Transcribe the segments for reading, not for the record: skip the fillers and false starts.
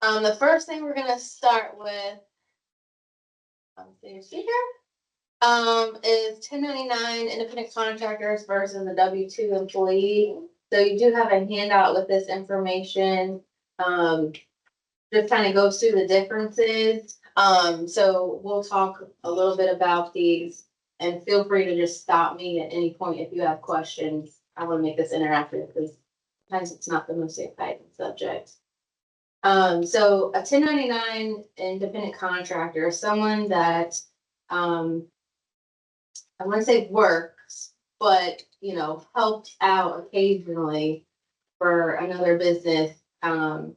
The first thing we're gonna start with, see here, is 1099 independent contractors versus the W-2 employee. So you do have a handout with this information. Just kind of goes through the differences. So we'll talk a little bit about these, and feel free to just stop me at any point if you have questions. I want to make this interactive because sometimes it's not the most exciting subject. So a 1099 independent contractor is someone that, I want to say works, but, helped out occasionally for another business. So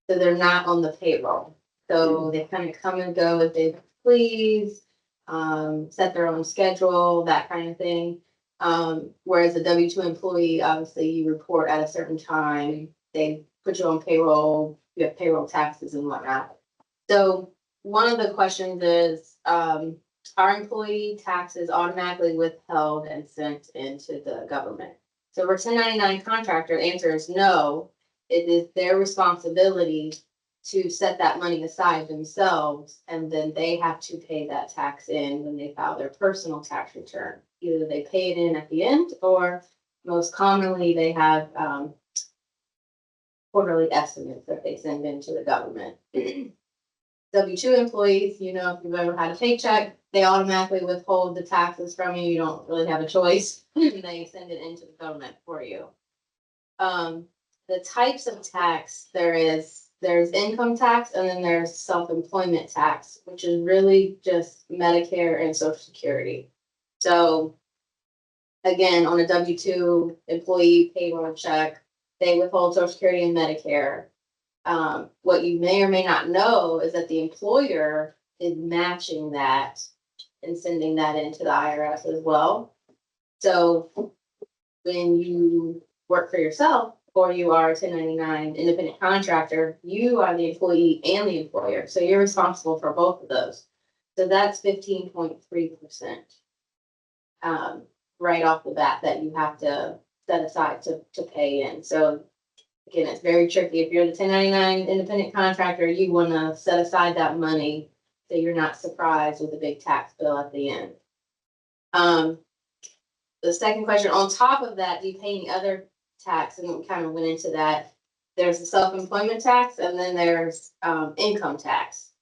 they're not on the payroll. So they kind of come and go as they please, set their own schedule, that kind of thing. Whereas a W-2 employee, obviously you report at a certain time, they put you on payroll, you have payroll taxes and whatnot. So one of the questions is, are employee taxes automatically withheld and sent into the government? So for 1099 contractor, the answer is no. It is their responsibility to set that money aside themselves, and then they have to pay that tax in when they file their personal tax return. Either they pay it in at the end, or most commonly they have quarterly estimates that they send into the government. W-2 employees, if you've ever had a paycheck, they automatically withhold the taxes from you. You don't really have a choice. They send it into the government for you. The types of tax there's income tax, and then there's self-employment tax, which is really just Medicare and Social Security. So again, on a W-2 employee payroll check, they withhold Social Security and Medicare. What you may or may not know is that the employer is matching that and sending that into the IRS as well. So when you work for yourself, or you are a 1099 independent contractor, you are the employee and the employer. So you're responsible for both of those. So that's 15.3%, right off the bat that you have to set aside to pay in. So again, it's very tricky. If you're the 1099 independent contractor, you want to set aside that money so you're not surprised with a big tax bill at the end. The second question, on top of that, do you pay any other tax? And we kind of went into that. There's the self-employment tax, and then there's income tax.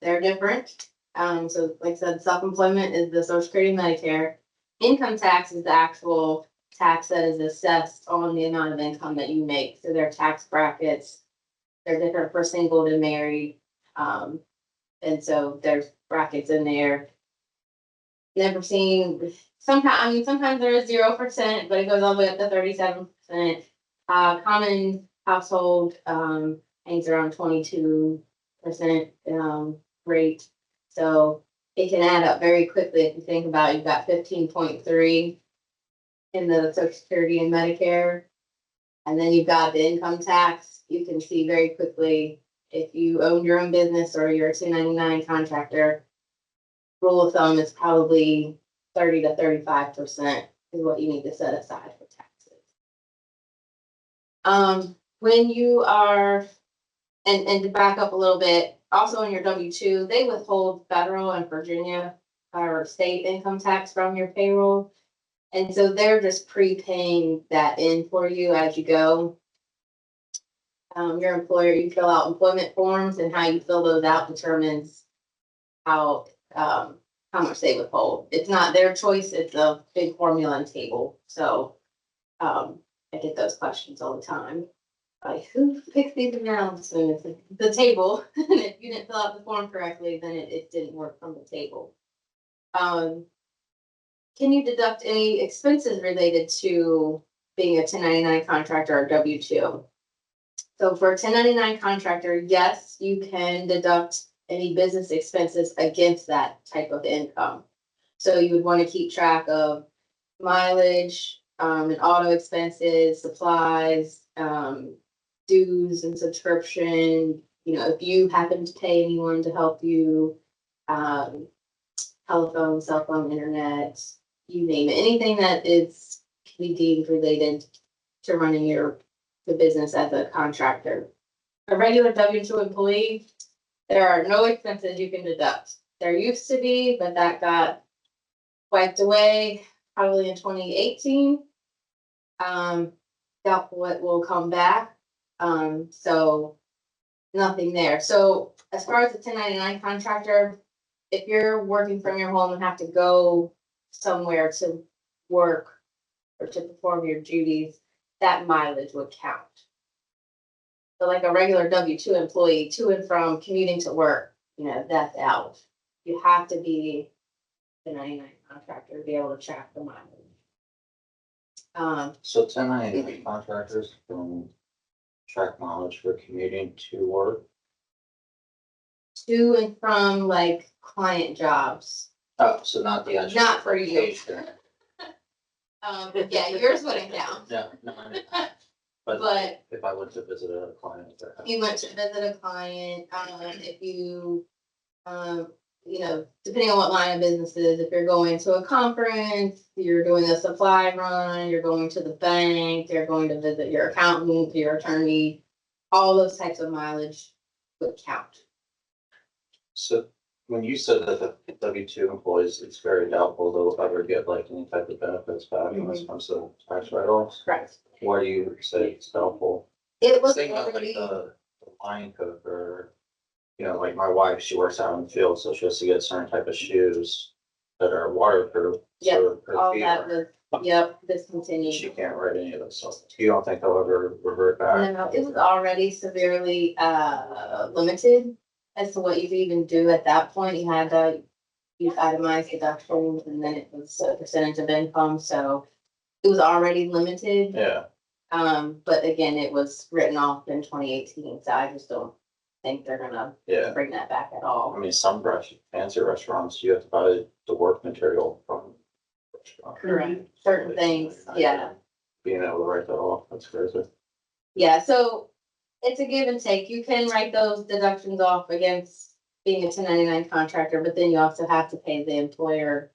They're different. So like I said, self-employment is the Social Security and Medicare. Income tax is the actual tax that is assessed on the amount of income that you make. So there are tax brackets. They're different for single and married. And so there's brackets in there. Never seen, sometimes there is 0%, but it goes all the way up to 37%. Common household hangs around 22% rate. So it can add up very quickly if you think about it. You've got 15.3 in the Social Security and Medicare, and then you've got the income tax. You can see very quickly if you own your own business or you're a 1099 contractor. Rule of thumb is probably 30 to 35% is what you need to set aside for taxes. When you are, and to back up a little bit, also on your W-2, they withhold federal and Virginia or state income tax from your payroll. And so they're just prepaying that in for you as you go. Your employer, you fill out employment forms, and how you fill those out determines how much they withhold. It's not their choice, it's a big formula and table. So I get those questions all the time. Like, who picks these amounts? And it's the table. And if you didn't fill out the form correctly, then it didn't work from the table. Can you deduct any expenses related to being a 1099 contractor or W-2? So for a 1099 contractor, yes, you can deduct any business expenses against that type of income. So you would want to keep track of mileage, and auto expenses, supplies, dues and subscription. If you happen to pay anyone to help you, telephone, cell phone, internet, you name it, anything that is can be deemed related to running the business as a contractor. a regular W-2 employee, there are no expenses you can deduct. There used to be, but that got wiped away probably in 2018. Doubtful it will come back. So nothing there. So as far as the 1099 contractor, if you're working from your home and have to go somewhere to work or to perform your duties, that mileage would count. So like a regular W-2 employee, to and from commuting to work, that's out. You have to be the 99 contractor to be able to track the mileage. So 1099 contractors can track mileage for commuting to work. To and from like client jobs. Oh, so not the actual. Not for you. location. Yeah, yours wouldn't count, No, I know. But but if I went to visit a client. if you went to visit a client, if you, depending on what line of business it is, if you're going to a conference, you're doing a supply run, you're going to the bank, you're going to visit your accountant, your attorney, all those types of mileage would count. So when you said that the W-2 employees, it's very doubtful they'll ever get like any type of benefits back when it comes to tax write-offs. Correct. Why do you say it's doubtful? It was Think about like already, the line cook or, like my wife, she works out in the field, so she has to get certain type of shoes that are waterproof. Yep, so her all feet that are- was, discontinued. She can't write any of those, so you don't think they'll ever revert back? No, it was already severely limited as to what you could even do at that point. You had to use itemized deductions and then it was a percentage of income, so it was already limited. Yeah, But again, it was written off in 2018, so I just don't think they're gonna yeah. bring that back at I all. mean, some fancy restaurants, you have to buy the work material from the restaurant. Correct. Certain things, yeah. Being able to write that off, that's crazy. Yeah, so it's a give and take. You can write those deductions off against being a 1099 contractor, but then you also have to pay the employer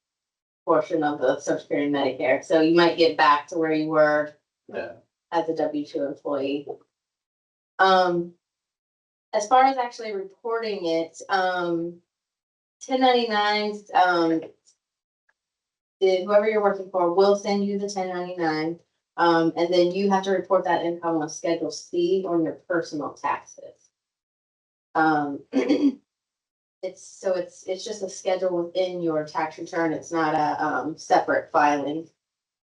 portion of the Social Security and Medicare. So you might get back to where you were Yeah, as a W-2 employee. As far as actually reporting it, 1099s, whoever you're working for will send you the 1099. And then you have to report that income on Schedule C on your personal taxes. It's just a schedule within your tax return. It's not a separate filing.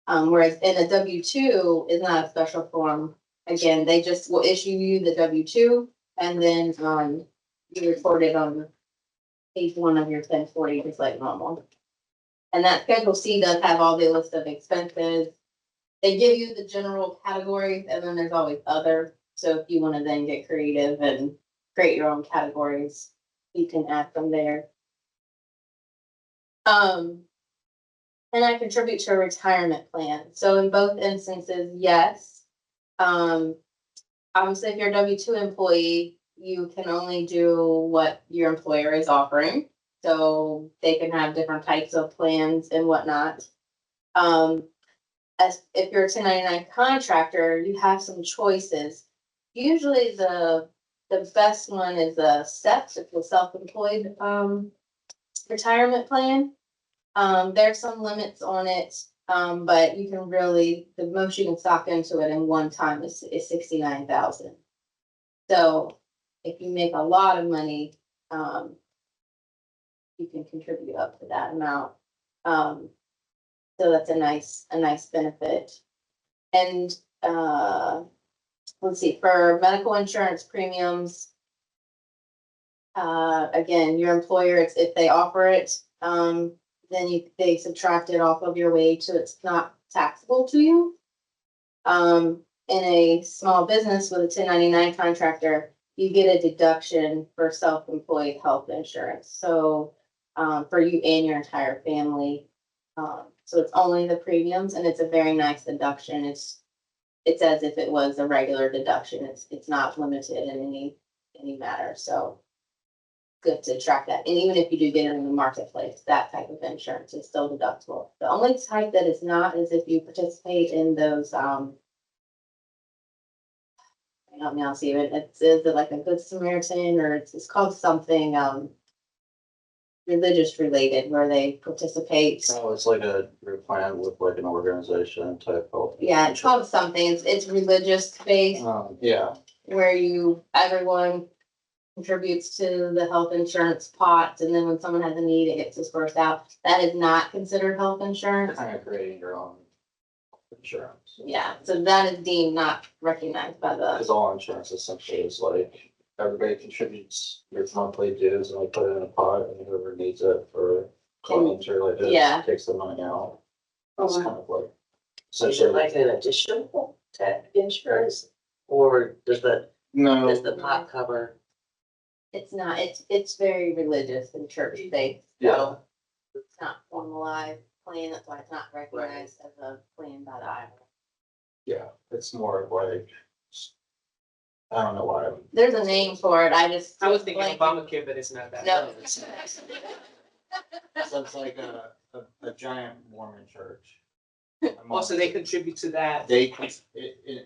Whereas in a W-2 is not a special form. Again, they just will issue you the W-2 and then you report it on page 1 of your 1040 just like normal. And that Schedule C does have all the list of expenses. They give you the general categories and then there's always other. So if you want to then get creative and create your own categories, you can add them there. And I contribute to a retirement plan. So in both instances, yes. Obviously, if you're a W-2 employee, you can only do what your employer is offering. So they can have different types of plans and whatnot. As if you're a 1099 contractor, you have some choices. Usually the best one is a SEP, it's a self-employed retirement plan. There's some limits on it, but you can really, the most you can stock into it in one time is 69,000. So if you make a lot of money, you can contribute up to that amount. So that's a nice benefit. And let's see, for medical insurance premiums, again, your employer, it's if they offer it, then they subtract it off of your wage, so it's not taxable to you. In a small business with a 1099 contractor, you get a deduction for self-employed health insurance. So for you and your entire family. So it's only the premiums and it's a very nice deduction. It's as if it was a regular deduction. It's not limited in any matter. So good to track that. And even if you do get it in the marketplace, that type of insurance is still deductible. The only type that is not is if you participate in those, help me out, Steven, is it like a Good Samaritan, or it's called something, religious related, where they participate. So it's like a group plan with like an organization type of. Yeah, it's called something, it's religious based, Yeah, where everyone contributes to the health insurance pot, and then when someone has a need, it gets dispersed out. That is not considered health insurance. kind of creating your own insurance. Yeah, so that is deemed not recognized by the, Because all insurance essentially is like, everybody contributes your monthly dues and they put it in a pot and whoever needs it for claims or like Yeah. this takes the money out. It's kind of like. Is it Essentially, like an additional to insurance? Or does the no, pot cover? it's not, it's very religious and church based. yeah, It's not formalized plan, that's why it's not recognized as a plan by the IRS. yeah, it's more of like. I don't know why. There's a name for it, I just. I was thinking blanking. Obamacare, but it's not that. No. So it's like a giant Mormon church. Also, they contribute to that. They,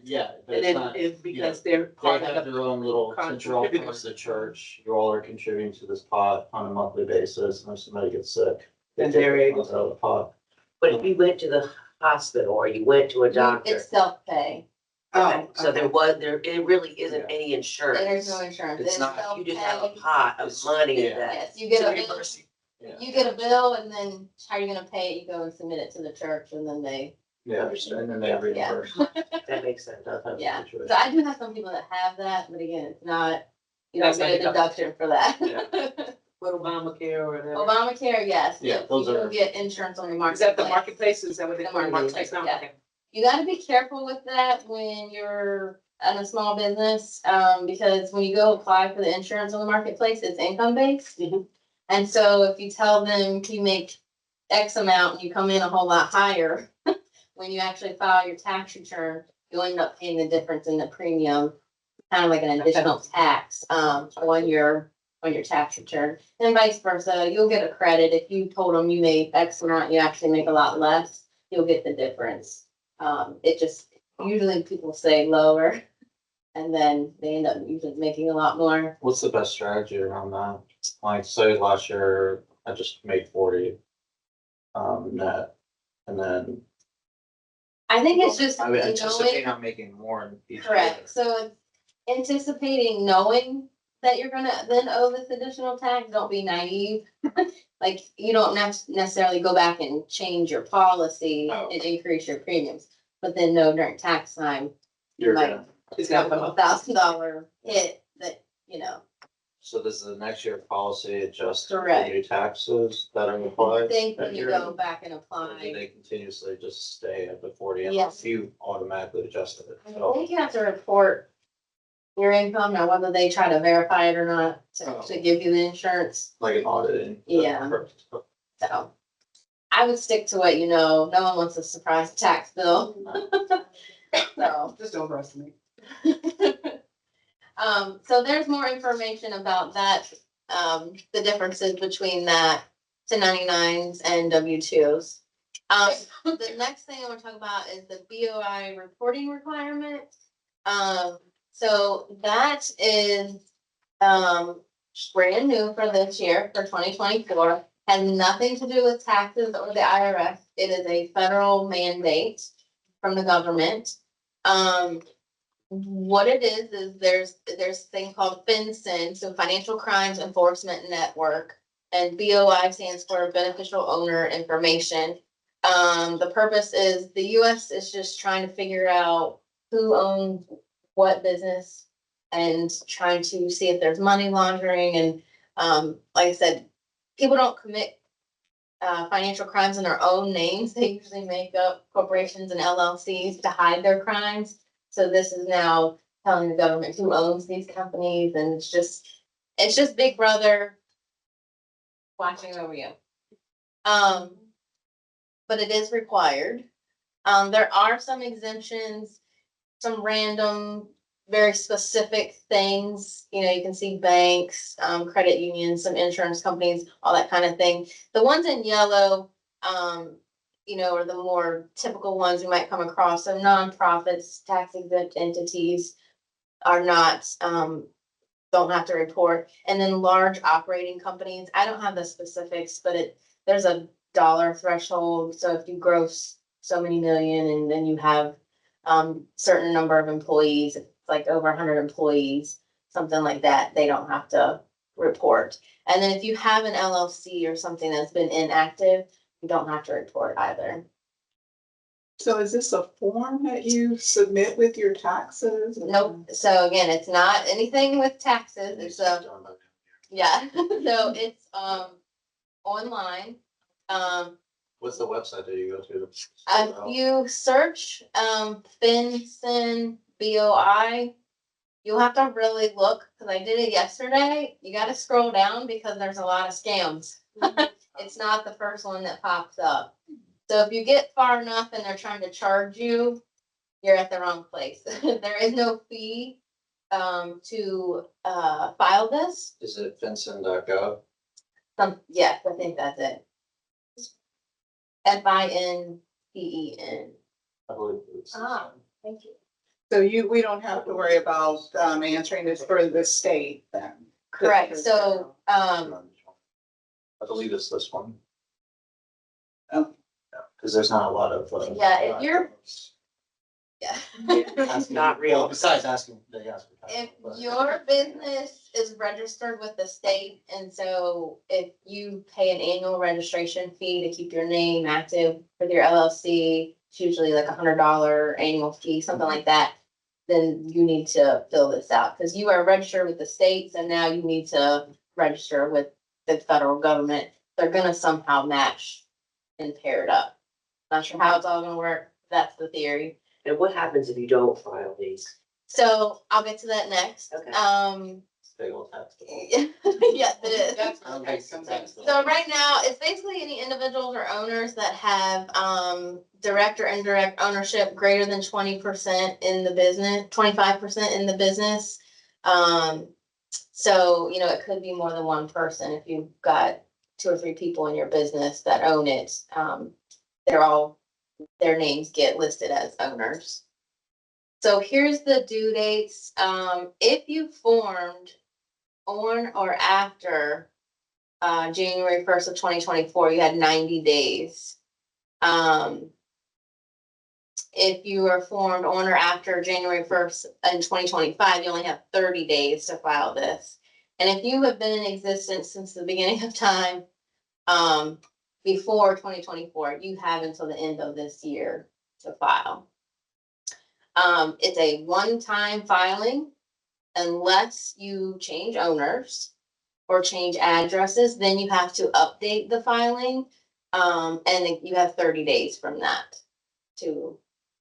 yeah, but And it's then not, it's because they're they part have of their own little, since you're all part of the church, you all are contributing to this pot on a monthly basis, and if somebody gets sick. they And take they're the able funds out of the pot. But if you went to the hospital or you went to a doctor, It's self-pay, okay, so it really isn't Yeah. any insurance. there's no insurance, It's it's not- You just have a self-pay. pot of money Yeah. that, Yes, you get a bill, Yeah. you get a bill, and then how are you gonna pay it, you go and submit it to the church, and then they, Yeah, and then they reimburse. that makes sense. That type of yeah. situation. So I do have some people that have that, but again, it's not, you don't That's not get a deduction for that. With Obamacare or whatever. Obamacare, yes. Yeah, those You are- do get insurance on your Is that the marketplace. marketplace? Is that what they The call it? marketplace, Marketplace now? yeah. Okay. You gotta be careful with that when you're in a small business, because when you go apply for the insurance on the marketplace, it's income based. Mhm. And so if you tell them you make X amount and you come in a whole lot higher, when you actually file your tax return, you'll end up paying the difference in the premium, kind of like an additional tax, on your tax return. And vice versa, you'll get a credit if you told them you made X amount, you actually make a lot less, you'll get the difference. It just, usually people say lower, and then they end up usually making a lot more. What's the best strategy around that? Like, say last year, I just made 40. Net, and then. I think it's just I would knowing, anticipate not making more in each year. correct, so it's anticipating knowing that you're gonna then owe this additional tax, don't be naive. Like, you don't necessarily go back and change your policy Oh. and increase your premiums, but then know during tax time, you You're might gonna, It's have not a the. $1,000 hit that, so does the next year policy adjust the Correct. new taxes that are I applied? think when that you year? go back and Or do apply. they continuously just stay at the 40 and Yes. you automatically adjust it? I So, think you have to report your income, now whether they try to verify it or not, Oh. to give you the insurance, like an auditing. Yeah. so. I would stick to what you know, no one wants a surprise tax bill, so. Just overestimate. So there's more information about that, the differences between that 1099s and W-2s. The next thing I wanna talk about is the BOI reporting requirement. So that is, brand new for this year, for 2024, has nothing to do with taxes or the IRS. It is a federal mandate from the government. What it is there's a thing called FinCEN, so Financial Crimes Enforcement Network, and BOI stands for Beneficial Owner Information. The purpose is the US is just trying to figure out who owns what business and trying to see if there's money laundering and, like I said, people don't commit financial crimes in their own names. They usually make up corporations and LLCs to hide their crimes. So this is now telling the government who owns these companies, and it's just Big Brother watching over you. But it is required. There are some exemptions, some random, very specific things. You can see banks, credit unions, some insurance companies, all that kind of thing. The ones in yellow, are the more typical ones you might come across. So nonprofits, tax exempt entities, are not, don't have to report. And then large operating companies, I don't have the specifics, but there's a dollar threshold. So if you gross so many million and then you have certain number of employees, it's like over 100 employees, something like that, they don't have to report. And then if you have an LLC or something that's been inactive, you don't have to report either. So is this a form that you submit with your taxes? Nope. So again, it's not anything with taxes. It's yeah. So it's online. What's the website that you go to? If you search FinCEN BOI, you'll have to really look, because I did it yesterday. You gotta scroll down because there's a lot of scams. It's not the first one that pops up. So if you get far enough and they're trying to charge you, you're at the wrong place. There is no fee to file this. Is it FinCEN.gov? Yes, I think that's it. FINCEN. I believe it's. Thank you. So we don't have to worry about answering this for the state then? Correct, so, I believe it's this one. Oh. Cause there's not a lot of. Yeah, if you're- yeah. It's not real. Well, besides asking, they ask. for If time, but- your business is registered with the state, and so if you pay an annual registration fee to keep your name active with your LLC, it's usually like $100 annual fee, something like that, then you need to fill this out, because you are registered with the states, and now you need to register with the federal government. They're gonna somehow match and pair it up. Not sure how it's all gonna work, that's the theory. And what happens if you don't file these? So I'll get to that next. Okay. Big old tax bill. Yes, it is. That's I don't okay, think it's a tax bill. So right now, it's basically any individuals or owners that have direct or indirect ownership greater than 20% in the business, 25% in the business. So, you know, it could be more than one person. If you've got 2 or 3 people in your business that own it, their names get listed as owners. So here's the due dates. If you formed on or after January 1st of 2024, you had 90 days. If you were formed on or after January 1st in 2025, you only have 30 days to file this. And if you have been in existence since the beginning of time, before 2024, you have until the end of this year to file. It's a one-time filing unless you change owners or change addresses, then you have to update the filing. And you have 30 days from that to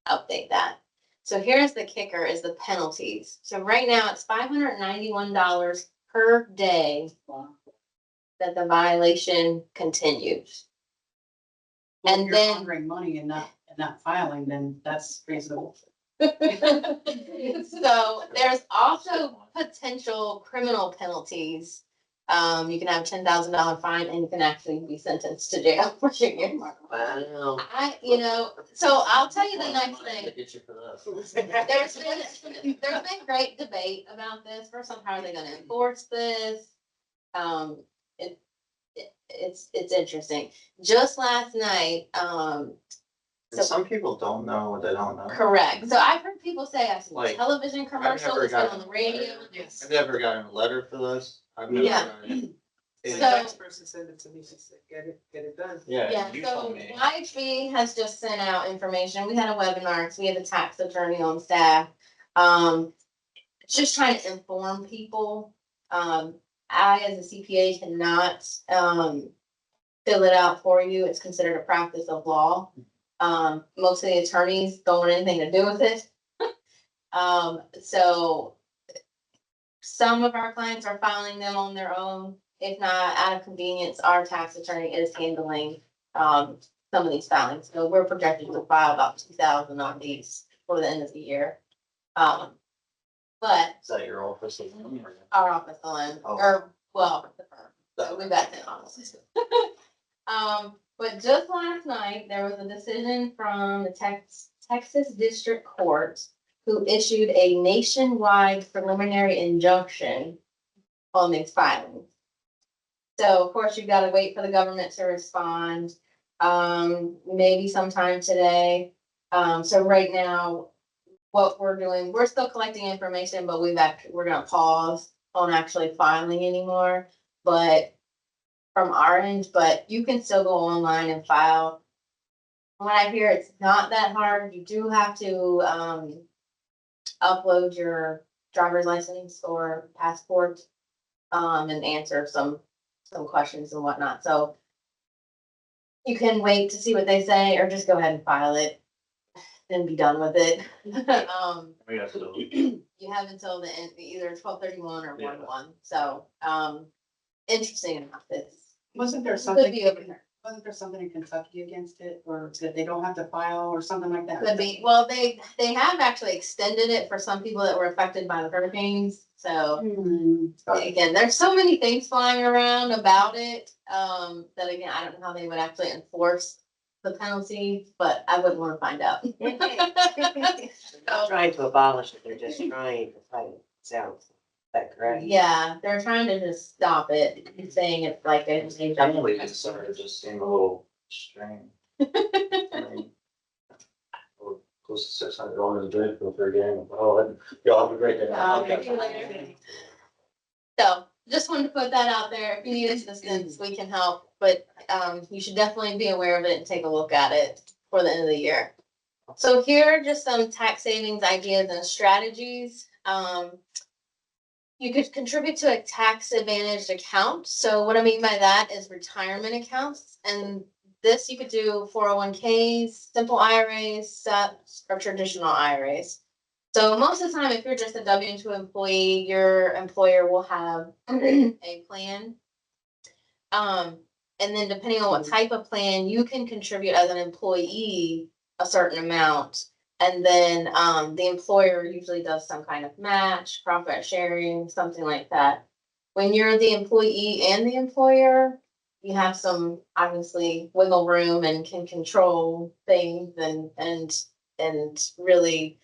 update that. So here's the kicker, is the penalties. So right now it's $591 per day that the violation continues. Well, And if you're then- laundering money and not filing, then that's reasonable. So there's also potential criminal penalties. You can have $10,000 fine and you can actually be sentenced to jail for 2 years. Wow. So I'll tell you the next thing. They get you for this. There's been great debate about this. First off, how are they gonna enforce this? It's interesting. Just last night, And some people don't know what they don't know. correct. So I've heard people say, I've seen Like, television commercials, it's been on the radio. Yes. I've never gotten a letter for this. I've never. Yeah. gotten- The So- next person sent it to me, she said, get it done. Yeah, you so told me. YHB has just sent out information. We had a webinar, because we have a tax attorney on staff. Just trying to inform people. I, as a CPA, cannot, fill it out for you. It's considered a practice of law. Most of the attorneys don't want anything to do with it. So some of our clients are filing them on their own. If not, out of convenience, our tax attorney is handling, some of these filings. So we're projected to file about 2,000 on these for the end of the year. But Is that your office? our office alone, Oh. or, well, the firm. So we've got 10 offices. But just last night, there was a decision from the Texas District Court who issued a nationwide preliminary injunction on these filings. So of course, you've got to wait for the government to respond, maybe sometime today. So right now, what we're doing, we're still collecting information, but we're gonna pause on actually filing anymore. But from our end, but you can still go online and file. When I hear it's not that hard, you do have to, upload your driver's license or passport, and answer some questions and whatnot, so you can wait to see what they say, or just go ahead and file it and be done with it. We have to, You have until the end, either 12/31 or 1/1, so, interesting enough, Wasn't there could something, be over here. wasn't there something in Kentucky against it, or that they don't have to file or something like that? Could be, well, they have actually extended it for some people that were affected by the hurricanes, so. Hmm. Again, there's so many things flying around about it, that again, I don't know how they would actually enforce the penalty, but I wouldn't wanna find out. They're not trying to abolish it, they're just trying to fight it, sounds, is that correct? Yeah, they're trying to just stop it, saying it's like a. definitely consider it just seem a little strange. I mean, we're close to $600 a day for a game. Oh, y'all have a great day. Thank you later. So, just wanted to put that out there, if you need assistance, we can help, but, you should definitely be aware of it and take a look at it for the end of the year. So here are just some tax savings ideas and strategies. You could contribute to a tax advantaged account. So what I mean by that is retirement accounts. And this you could do 401ks, simple IRAs, SEPs, or traditional IRAs. So most of the time, if you're just a W-2 employee, your employer will have a plan. And then depending on what type of plan, you can contribute as an employee a certain amount. And then, the employer usually does some kind of match, profit sharing, something like that. When you're the employee and the employer, you have some obviously wiggle room and can control things and really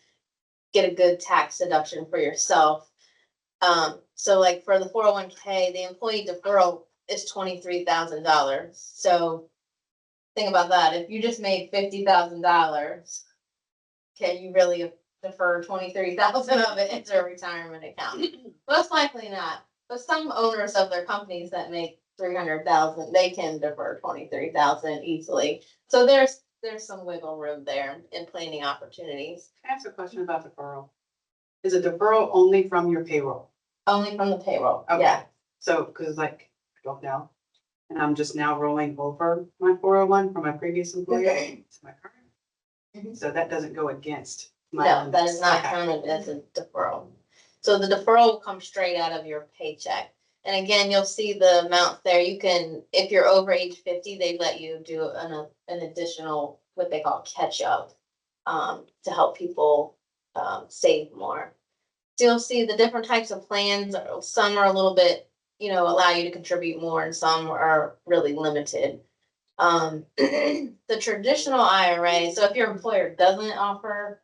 get a good tax deduction for yourself. So like for the 401k, the employee deferral is $23,000. So think about that. If you just made $50,000, can you really defer 23,000 of it into a retirement account? Most likely not. But some owners of their companies that make 300,000, they can defer 23,000 easily. So there's some wiggle room there in planning opportunities. Can I ask a question about deferral? Is a deferral only from your payroll? Only from the payroll, Okay. yeah. So, cause like, I don't know, and I'm just now rolling over my 401 from my previous employer to my current. Mhm. So that doesn't go against my. No, that is not Okay. counted as a deferral. So the deferral will come straight out of your paycheck. And again, you'll see the amount there. You can, if you're over age 50, they let you do an additional, what they call catch up, to help people, save more. So you'll see the different types of plans. Some are a little bit, allow you to contribute more, and some are really limited. The traditional IRA, so if your employer doesn't offer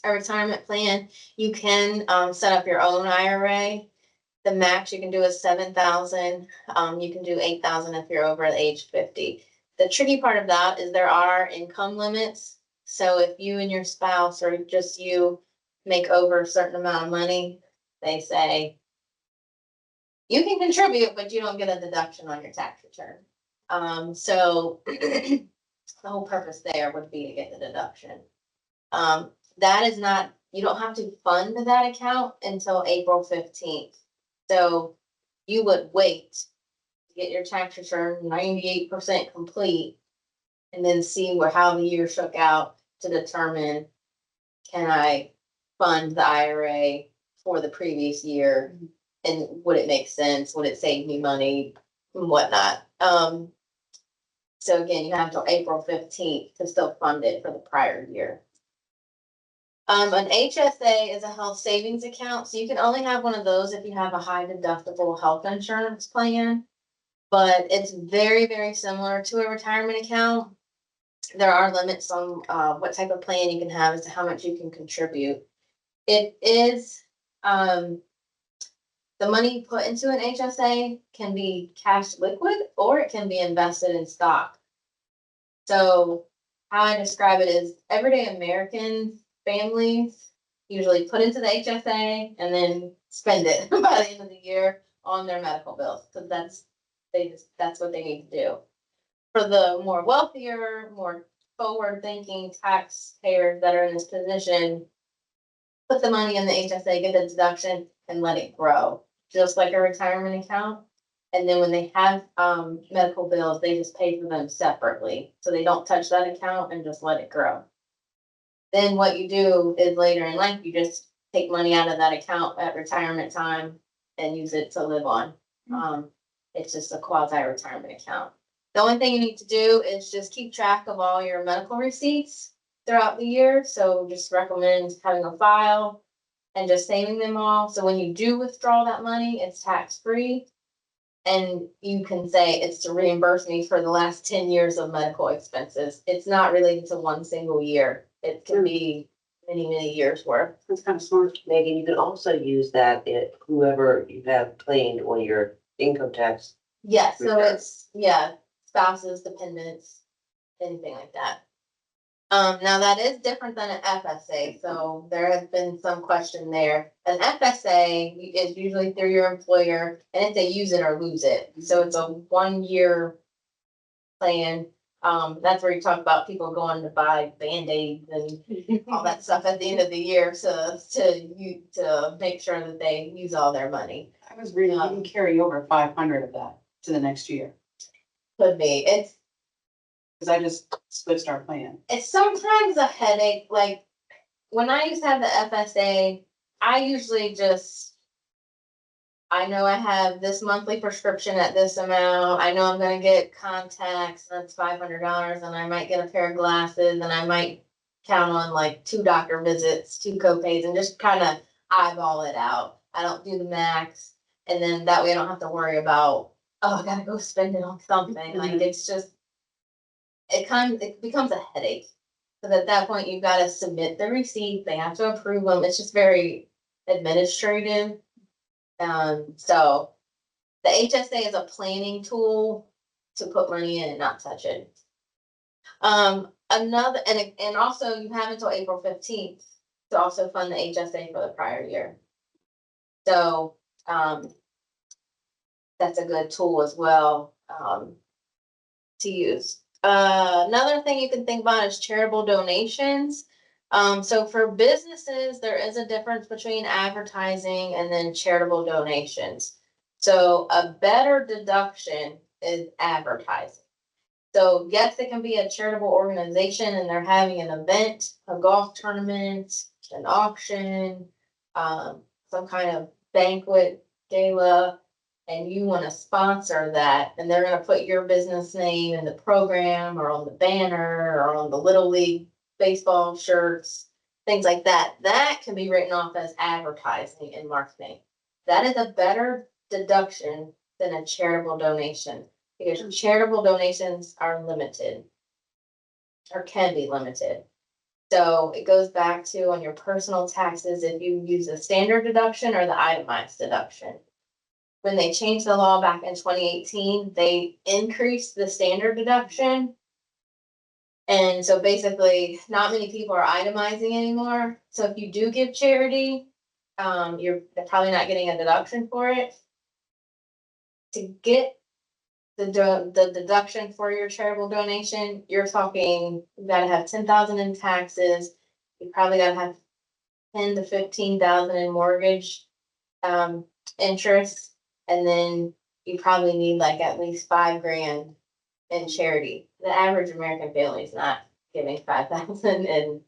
a retirement plan, you can, set up your own IRA. The max you can do is 7,000. You can do 8,000 if you're over the age 50. The tricky part of that is there are income limits. So if you and your spouse or just you make over a certain amount of money, they say you can contribute, but you don't get a deduction on your tax return. So the whole purpose there would be to get the deduction. That is not, you don't have to fund that account until April 15th. So you would wait to get your tax return 98% complete and then see how the year shook out to determine, can I fund the IRA for the previous year? And would it make sense? Would it save me money and whatnot? So again, you have until April 15th to still fund it for the prior year. An HSA is a health savings account, so you can only have one of those if you have a high deductible health insurance plan. But it's very, very similar to a retirement account. There are limits on what type of plan you can have as to how much you can contribute. It is, the money put into an HSA can be cash liquid or it can be invested in stock. So how I describe it is everyday American families usually put into the HSA and then spend it by the end of the year on their medical bills. So that's what they need to do. For the more wealthier, more forward-thinking taxpayers that are in this position, put the money in the HSA, get the deduction, and let it grow, just like a retirement account. And then when they have, medical bills, they just pay for them separately, so they don't touch that account and just let it grow. Then what you do is later in life, you just take money out of that account at retirement time and use it to live on. It's just a quasi-retirement account. The only thing you need to do is just keep track of all your medical receipts throughout the year, so just recommend having a file and just saving them all, so when you do withdraw that money, it's tax-free. And you can say it's to reimburse me for the last 10 years of medical expenses. It's not related to one single year. It can be many, many years worth. That's kind of smart. Megan, you can also use that if whoever you have claimed on your income tax. Yeah, so Return. it's, yeah, spouses, dependents, anything like that. Now that is different than an FSA, so there has been some question there. An FSA is usually through your employer, and if they use it or lose it, so it's a 1 year plan. That's where you talk about people going to buy Band-Aids and all that stuff at the end of the year to make sure that they use all their money. I was reading, you can carry over 500 of that to the next year, Could be, because I just switched our plan. it's sometimes a headache, like, when I used to have the FSA, I usually just. I know I have this monthly prescription at this amount, I know I'm gonna get contacts, that's $500, and I might get a pair of glasses, and I might. Count on like 2 doctor visits, 2 co-pays, and just kinda eyeball it out, I don't do the max, and then that way I don't have to worry about, oh, I gotta go spend it on something, like, it's just. It becomes a headache. Cause at that point, you've gotta submit the receipt, they have to approve them, it's just very administrative. So the HSA is a planning tool to put money in and not touch it. Another, and also you have until April 15th to also fund the HSA for the prior year. So, that's a good tool as well, to use. Another thing you can think about is charitable donations. So for businesses, there is a difference between advertising and then charitable donations. So a better deduction is advertising. So yes, it can be a charitable organization and they're having an event, a golf tournament, an auction, some kind of banquet, gala, and you wanna sponsor that, and they're gonna put your business name in the program or on the banner or on the Little League baseball shirts, things like that, that can be written off as advertising and marketing. That is a better deduction than a charitable donation, because charitable donations are limited. Or can be limited. So it goes back to on your personal taxes, if you use the standard deduction or the itemized deduction. When they changed the law back in 2018, they increased the standard deduction. And so basically, not many people are itemizing anymore. So if you do give charity, you're probably not getting a deduction for it. To get the deduction for your charitable donation, you're talking, you gotta have 10,000 in taxes. You probably gotta have 10 to 15,000 in mortgage, interest. And then you probably need like at least $5,000 in charity. The average American family is not giving 5,000 in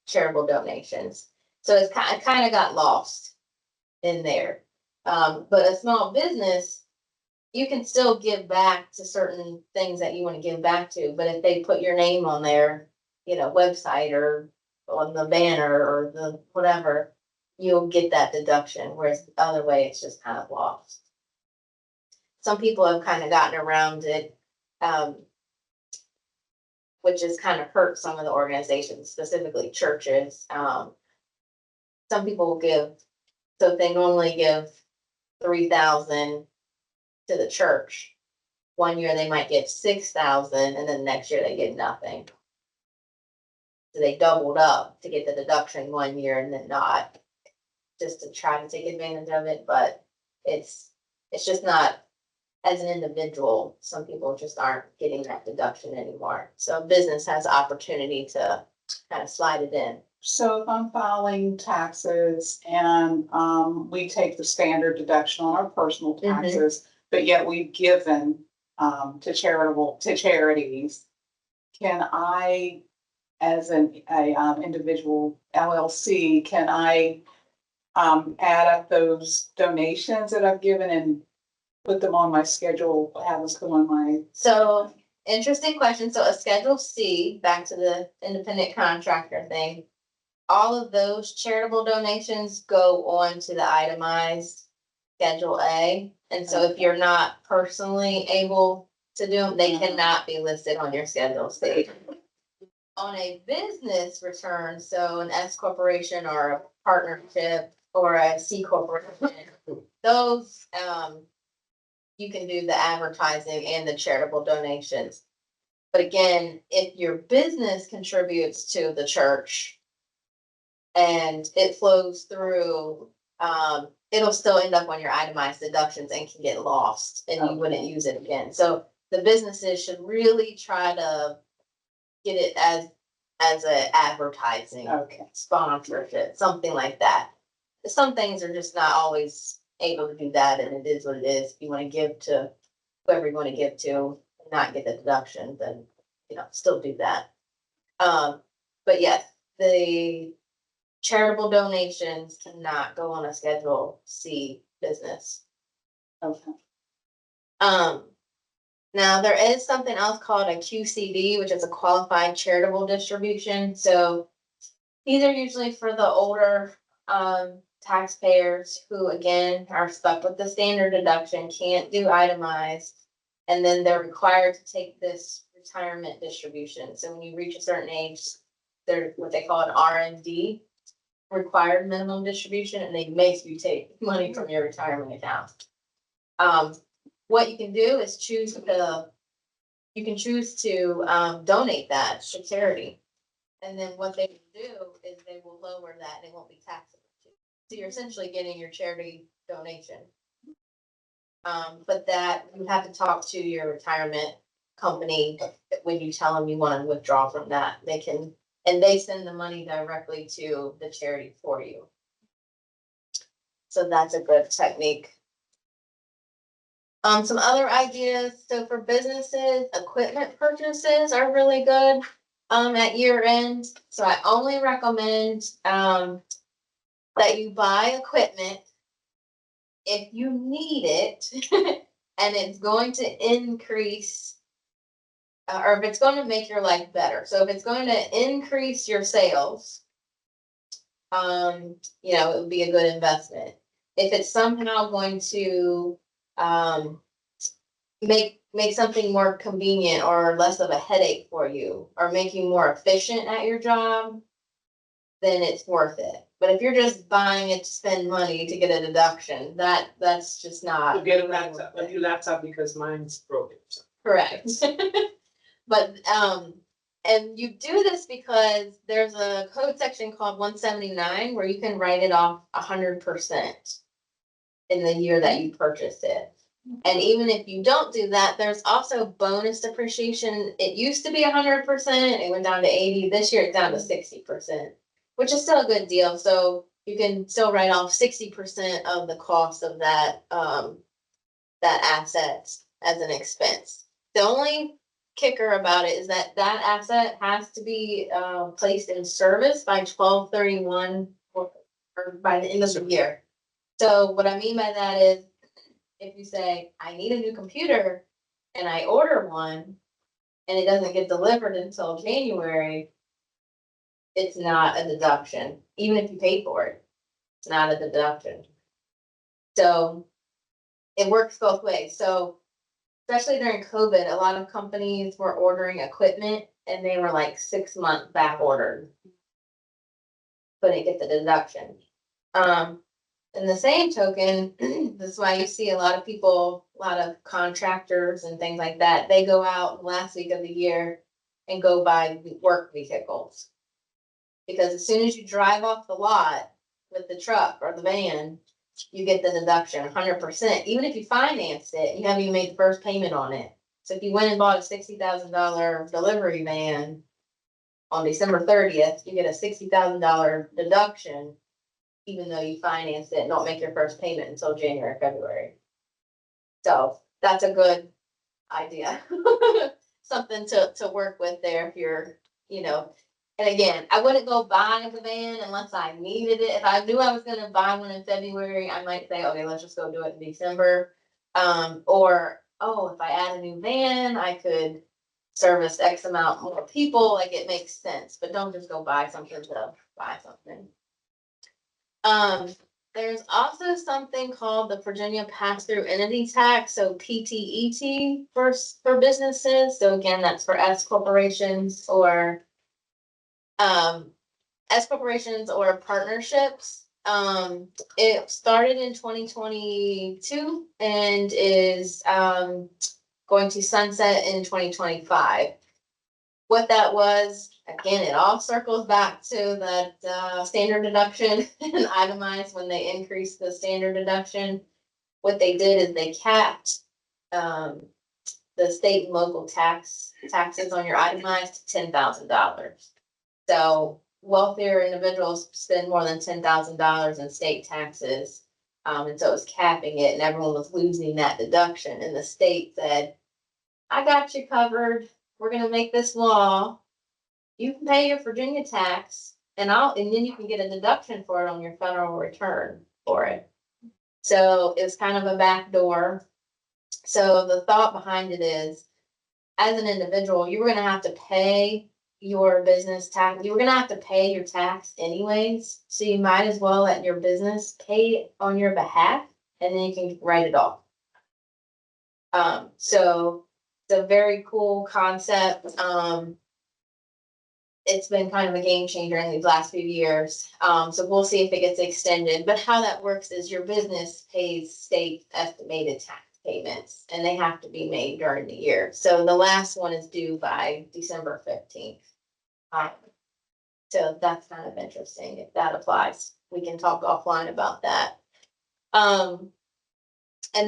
charitable donations. So it's kind of got lost in there. But a small business, you can still give back to certain things that you want to give back to. But if they put your name on their, website or on the banner or the whatever, you'll get that deduction, whereas the other way, it's just kind of lost. Some people have kind of gotten around it, which has kind of hurt some of the organizations, specifically churches. some people will give, so if they normally give 3,000 to the church, one year they might get 6,000 and then next year they get nothing. So they doubled up to get the deduction one year and then not, just to try to take advantage of it, but it's just not, as an individual, some people just aren't getting that deduction anymore. So business has opportunity to kind of slide it in. So if I'm filing taxes and, we take the standard deduction on our personal taxes, but yet we've given, to charities, can I, as a individual LLC, can I, add up those donations that I've given and put them on my schedule, have us go on my, So, interesting question. So a Schedule C, back to the independent contractor thing. All of those charitable donations go on to the itemized Schedule A. And so if you're not personally able to do them, they cannot be listed on your Schedule C. On a business return, so an S corporation or a partnership or a C corporation, those, you can do the advertising and the charitable donations. But again, if your business contributes to the church and it flows through, it'll still end up on your itemized deductions and can get lost and you wouldn't use it again. So the businesses should really try to get it as a advertising okay. sponsorship, something like that. Some things are just not always able to do that, and it is what it is. If you wanna give to whoever you wanna give to, and not get the deduction, then, still do that. But yes, the charitable donations cannot go on a Schedule C business. Okay. Now there is something else called a QCD, which is a qualified charitable distribution. So these are usually for the older taxpayers who again are stuck with the standard deduction, can't do itemized. And then they're required to take this retirement distribution. So when you reach a certain age, they're what they call an RMD, required minimum distribution, and they make you take money from your retirement account. What you can do is choose to donate that to charity. And then what they will do is they will lower that and it won't be taxable. So you're essentially getting your charity donation. But that you have to talk to your retirement company when you tell them you want to withdraw from that. They can, and they send the money directly to the charity for you. So that's a good technique. Some other ideas, so for businesses, equipment purchases are really good, at year end. So I only recommend, that you buy equipment if you need it and it's going to increase, or if it's going to make your life better. So if it's going to increase your sales, it would be a good investment. If it's somehow going to, make something more convenient or less of a headache for you, or make you more efficient at your job, then it's worth it. But if you're just buying it to spend money to get a deduction, that's just not. You get a new laptop because mine's broken. Correct. But, and you do this because there's a code section called 179 where you can write it off 100% in the year that you purchased it. And even if you don't do that, there's also bonus depreciation. It used to be 100%, it went down to 80. This year it's down to 60%, which is still a good deal. So you can still write off 60% of the cost of that asset as an expense. The only kicker about it is that asset has to be placed in service by 12/31 or by the end of the year. So what I mean by that is, if you say, I need a new computer and I order one and it doesn't get delivered until January, it's not a deduction. Even if you pay for it, it's not a deduction. So it works both ways. So especially during COVID, a lot of companies were ordering equipment and they were like 6 months back ordered. Couldn't get the deduction. In the same token, this is why you see a lot of people, a lot of contractors and things like that, they go out the last week of the year and go buy work vehicles. Because as soon as you drive off the lot with the truck or the van, you get the deduction 100%, even if you financed it, you haven't even made the first payment on it. So if you went and bought a $60,000 delivery van on December 30th, you get a $60,000 deduction, even though you financed it and don't make your first payment until January, February. So that's a good idea. Something to work with there if you're, you know, and again, I wouldn't go buy the van unless I needed it. If I knew I was gonna buy one in February, I might say, okay, let's just go do it in December. Or, oh, if I add a new van, I could service X amount more people, like it makes sense, but don't just go buy something to buy something. There's also something called the Virginia Pass-Through Entity Tax, so PTET for businesses. So again, that's for S corporations or S corporations or partnerships. It started in 2022 and is going to sunset in 2025. What that was, again, it all circles back to that standard deduction and itemized when they increased the standard deduction. What they did is they capped the state and local taxes on your itemized to $10,000. So wealthier individuals spend more than $10,000 in state taxes. And so it was capping it and everyone was losing that deduction. And the state said, I got you covered. We're gonna make this law. You can pay your Virginia tax and then you can get a deduction for it on your federal return for it. So it's kind of a backdoor. So the thought behind it is, as an individual, you were gonna have to pay your business tax, you were gonna have to pay your tax anyways, so you might as well let your business pay it on your behalf, and then you can write it off. So it's a very cool concept. It's been kind of a game changer in these last few years. So we'll see if it gets extended, but how that works is your business pays state estimated tax payments, and they have to be made during the year. So the last one is due by December 15th. So that's kind of interesting if that applies. We can talk offline about that. And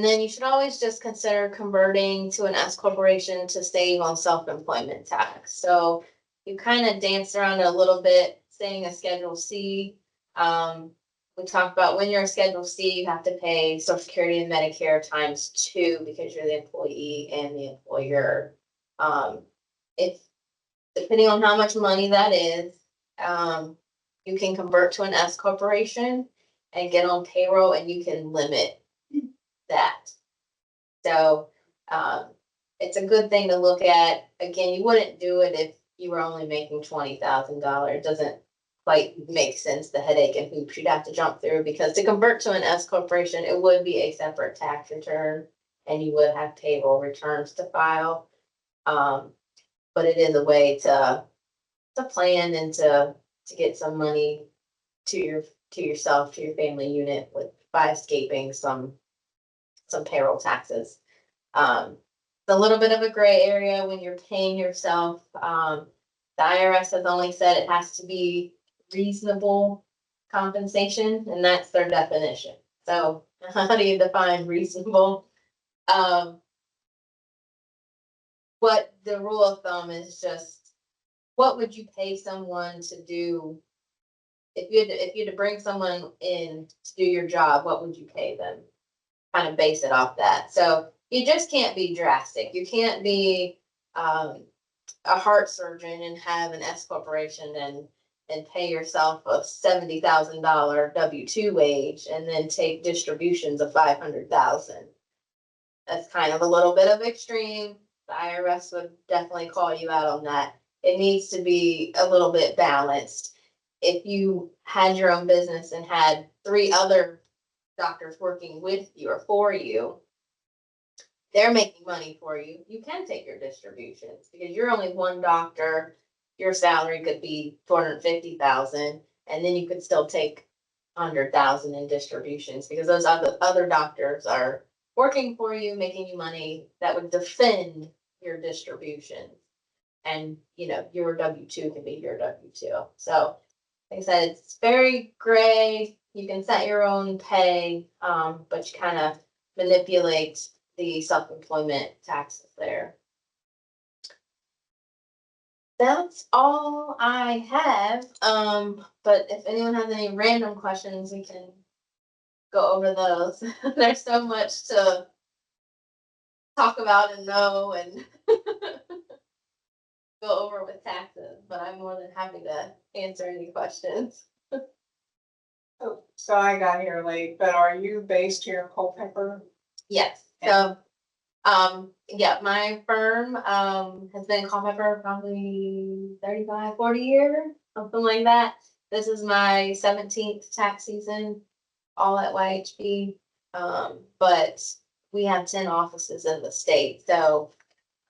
then you should always just consider converting to an S corporation to save on self-employment tax. So you kind of danced around it a little bit, saying a Schedule C. We talked about when you're a Schedule C, you have to pay Social Security and Medicare ×2 because you're the employee and the employer. If depending on how much money that is, you can convert to an S corporation and get on payroll, and you can limit that. So it's a good thing to look at. Again, you wouldn't do it if you were only making $20,000. It doesn't quite make sense, the headache and hoops you'd have to jump through, because to convert to an S corporation, it would be a separate tax return and you would have payroll returns to file. But it is a way to plan and to get some money to yourself, to your family unit by escaping some payroll taxes. It's a little bit of a gray area when you're paying yourself. The IRS has only said it has to be reasonable compensation, and that's their definition. So how do you define reasonable? What the rule of thumb is, just what would you pay someone to do? If you had to bring someone in to do your job, what would you pay them? Kind of base it off that. So you just can't be drastic. You can't be a heart surgeon and have an S corporation and pay yourself a $70,000 W-2 wage and then take distributions of $500,000. That's kind of a little bit of extreme. The IRS would definitely call you out on that. It needs to be a little bit balanced. If you had your own business and had 3 other doctors working with you or for you, they're making money for you, you can take your distributions, because you're only one doctor. Your salary could be $450,000, and then you could still take 100,000 in distributions, because those other doctors are working for you, making you money that would defend your distribution. And, you know, your W-2 can be your W-2. So, like I said, it's very gray. You can set your own pay, but you kind of manipulate the self-employment taxes there. That's all I have. But if anyone has any random questions, we can go over those. There's so much to talk about and know and go over with taxes, but I'm more than happy to answer any questions. So I got here late, but are you based here in Culpeper? Yes, so, yeah, my firm, has been in Culpeper probably 35, 40 years, something like that. This is my 17th tax season, all at YHP. But we have 10 offices in the state, so,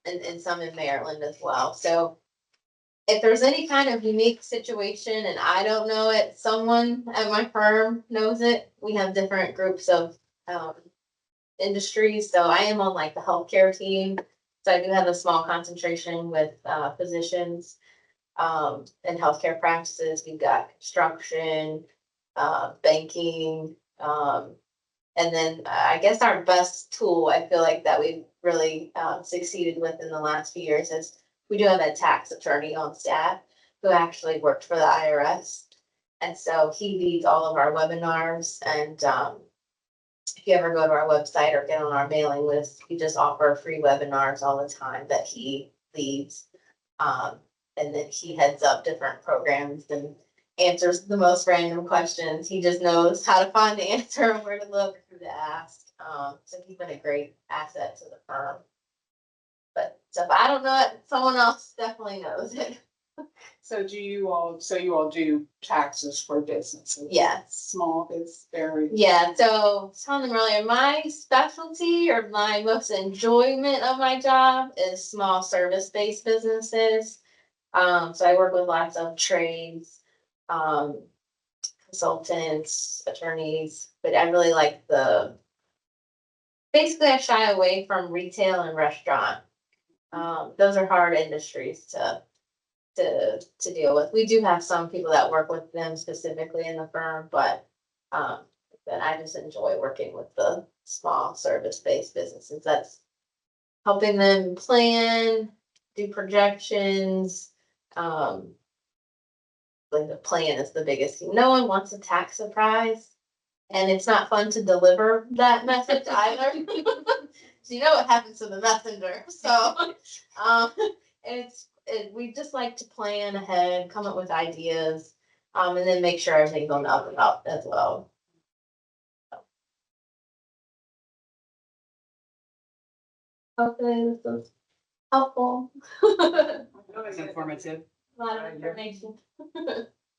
and some in Maryland as well, so if there's any kind of unique situation and I don't know it, someone at my firm knows it. We have different groups of, industries, so I am on like the healthcare team. So I do have a small concentration with physicians and healthcare practices. We've got construction, banking, and then I guess our best tool I feel like that we've really succeeded with in the last few years is we do have a tax attorney on staff who actually worked for the IRS. And so he leads all of our webinars, and if you ever go to our website or get on our mailing list, we just offer free webinars all the time that he leads. And then he heads up different programs and answers the most random questions. He just knows how to find the answer, where to look, who to ask. So he's been a great asset to the firm. But so if I don't know it, someone else definitely knows it. So you all do taxes for businesses? Yes. Small is very. Yeah, so telling them earlier, my specialty or my most enjoyment of my job is small service-based businesses. So I work with lots of trades, consultants, attorneys, but I really like basically I shy away from retail and restaurant. Those are hard industries to deal with. We do have some people that work with them specifically in the firm, but I just enjoy working with the small service-based businesses. That's helping them plan, do projections. Like the plan is the biggest thing. No one wants a tax surprise, and it's not fun to deliver that message either. So you know what happens to the messenger. So we just like to plan ahead, come up with ideas, and then make sure everything's on the up and up as well. Hopefully this was helpful. Informative. A lot of information.